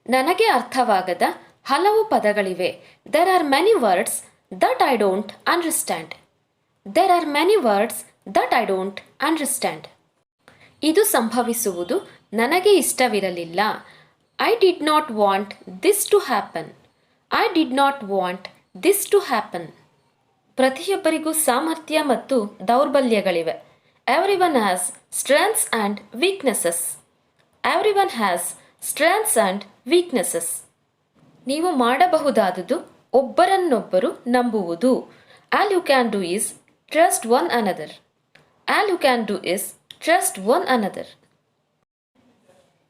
ನನಗೆ ಅರ್ಥವಾಗದ ಹಲವು ಪದಗಳಿವೆ. There are many words that I don't understand. There are many words that I don't understand. ಇದು ಸಂಭವಿಸುವುದು ನನಗೆ ಇಷ್ಟವಿರಲಿಲ್ಲ. I did not want this to happen. I did not want this to happen. ಪ್ರತಿಯೊಬ್ಬರಿಗೂ ಸಾಮರ್ಥ್ಯ ಮತ್ತು ದೌರ್ಬಲ್ಯಗಳಿವೆ. Every one has strengths and weaknesses. Every one has strengths and weaknesses. ನೀವು ಮಾಡಬಹುದಾದುದು ಒಬ್ಬರನ್ನೊಬ್ಬರು ನಂಬುವುದು. All you can do is trust one another. All you can do is trust one another.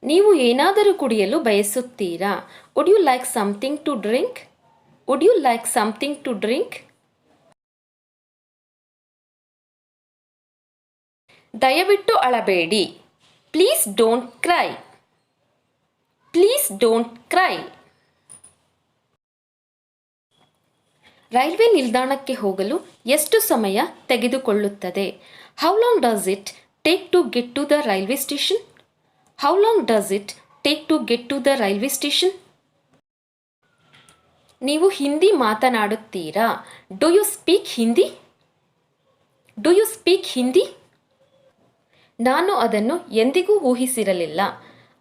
ನೀವು ಏನಾದರೂ ಕುಡಿಯಲು ಬಯಸುತ್ತೀರಾ? Would you like something to drink? Would you like something to drink? ದಯವಿಟ್ಟು ಅಳಬೇಡಿ. Please don't cry. Please don't cry. Railway ನಿಲ್ದಾಣಕ್ಕೆ ಹೋಗಲು ಎಷ್ಟು ಸಮಯ ತೆಗೆದುಕೊಳ್ಳುತ್ತದೆ? How long does it take to get to the railway station? How long does it take to get to the railway station? ನೀವು ಹಿಂದಿ ಮಾತನಾಡುತ್ತೀರಾ? Do you speak Hindi? Do you speak Hindi? ನಾನು ಅದನ್ನು ಎಂದಿಗೂ ಊಹಿಸಿರಲಿಲ್ಲ.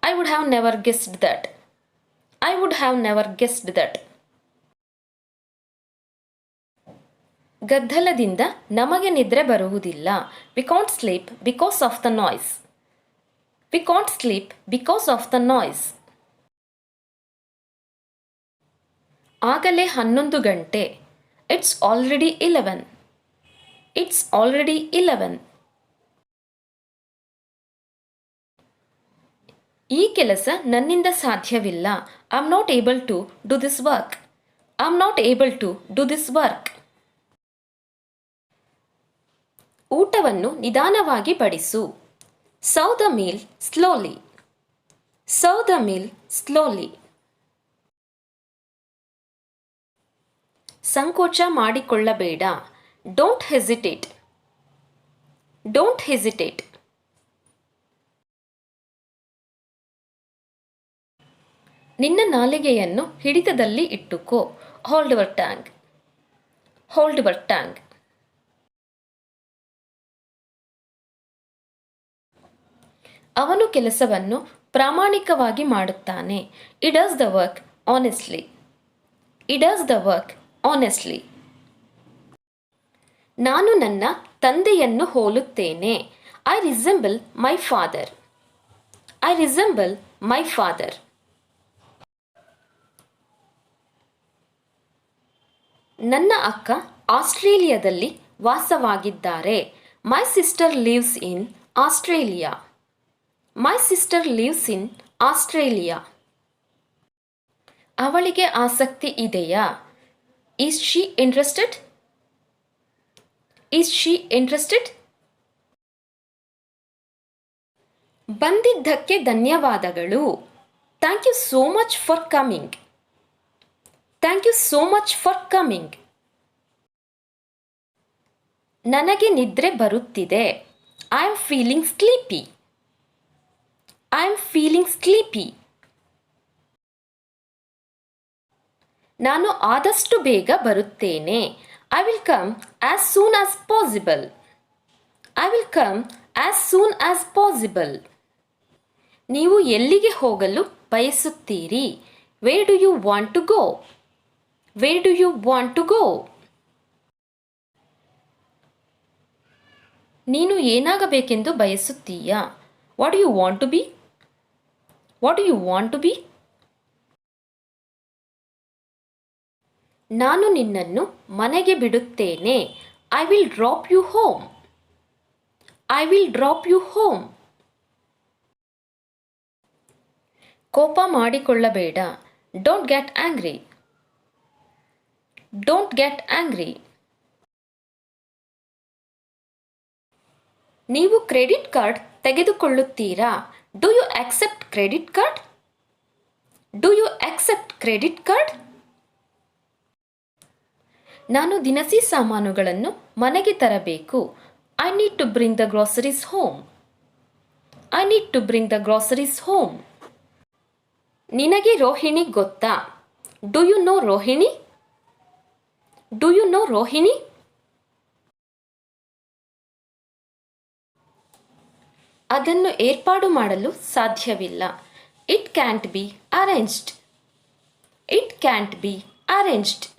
I would have never guessed that. I would have never guessed that. ಗದ್ದಲದಿಂದ ನಮಗೆ ನಿದ್ರೆ ಬರುವುದಿಲ್ಲ. We can't sleep because of the noise. We can't sleep because of the noise. ಆಗಲೇ 11 ಗಂಟೆ. It's already 11. It's already 11. ಈ ಕೆಲಸ ನನ್ನಿಂದ ಸಾಧ್ಯವಿಲ್ಲ. I am not able to do this work. I am not able to do this work. ಊಟವನ್ನು ನಿಧಾನವಾಗಿ ಬಡಿಸು. Serve the meal slowly. Serve the meal slowly. ಸಂಕೋಚ ಮಾಡಿಕೊಳ್ಳಬೇಡ. Don't hesitate. Don't hesitate. ನಿನ್ನ ನಾಲಿಗೆಯನ್ನು ಹಿಡಿತದಲ್ಲಿ ಇಟ್ಟುಕೋ. Hold your tongue. Hold your tongue. ಅವನು ಕೆಲಸವನ್ನು ಪ್ರಾಮಾಣಿಕವಾಗಿ ಮಾಡುತ್ತಾನೆ. He does the work honestly. He does the work honestly. ನಾನು ನನ್ನ ತಂದೆಯನ್ನು ಹೋಲುತ್ತೇನೆ. I resemble my father. I resemble my father. ನನ್ನ ಅಕ್ಕ ಆಸ್ಟ್ರೇಲಿಯಾದಲ್ಲಿ ವಾಸವಾಗಿದ್ದಾರೆ. My sister lives in Australia. My sister lives in Australia. ಅವಳಿಗೆ ಆಸಕ್ತಿ ಇದೆಯಾ? Is she interested? Is she interested? ಬಂದಿದ್ದಕ್ಕೆ ಧನ್ಯವಾದಗಳು. Thank you so much for coming. Thank you so much for coming. ನನಗೆ ನಿದ್ರೆ ಬರುತ್ತಿದೆ. I am feeling sleepy. I am feeling sleepy. ನಾನು ಆದಷ್ಟು ಬೇಗ ಬರುತ್ತೇನೆ. I will come as soon as possible. I will come as soon as possible. ನೀವು ಎಲ್ಲಿಗೆ ಹೋಗಲು ಬಯಸುತ್ತೀರಿ? Where do you want to go? Where do you want to go? ನೀನು ಏನಾಗಬೇಕೆಂದು ಬಯಸುತ್ತೀಯಾ? What do you want to be? What do you want to B? ನಾನು ನಿನ್ನನ್ನು ಮನೆಗೆ ಬಿಡುತ್ತೇನೆ. I will drop you home. I will drop you home. ಕೋಪ ಮಾಡಿಕೊಳ್ಳಬೇಡ. Don't get angry. Don't get angry. ನೀವು ಕ್ರೆಡಿಟ್ ಕಾರ್ಡ್ ತೆಗೆದುಕೊಳ್ಳುತ್ತೀರಾ? Do you accept credit card? Do you accept credit card? ನಾನು ದಿನಸಿ ಸಾಮಾನುಗಳನ್ನು ಮನೆಗೆ ತರಬೇಕು. I need to bring the groceries home. I need to bring the groceries home. ನಿನಗೆ ರೋಹಿಣಿ ಗೊತ್ತಾ? Do you know Rohini? Do you know Rohini? ಅದನ್ನು ಏರ್ಪಾಡು ಮಾಡಲು ಸಾಧ್ಯವಿಲ್ಲ. It can't be arranged. It can't be arranged.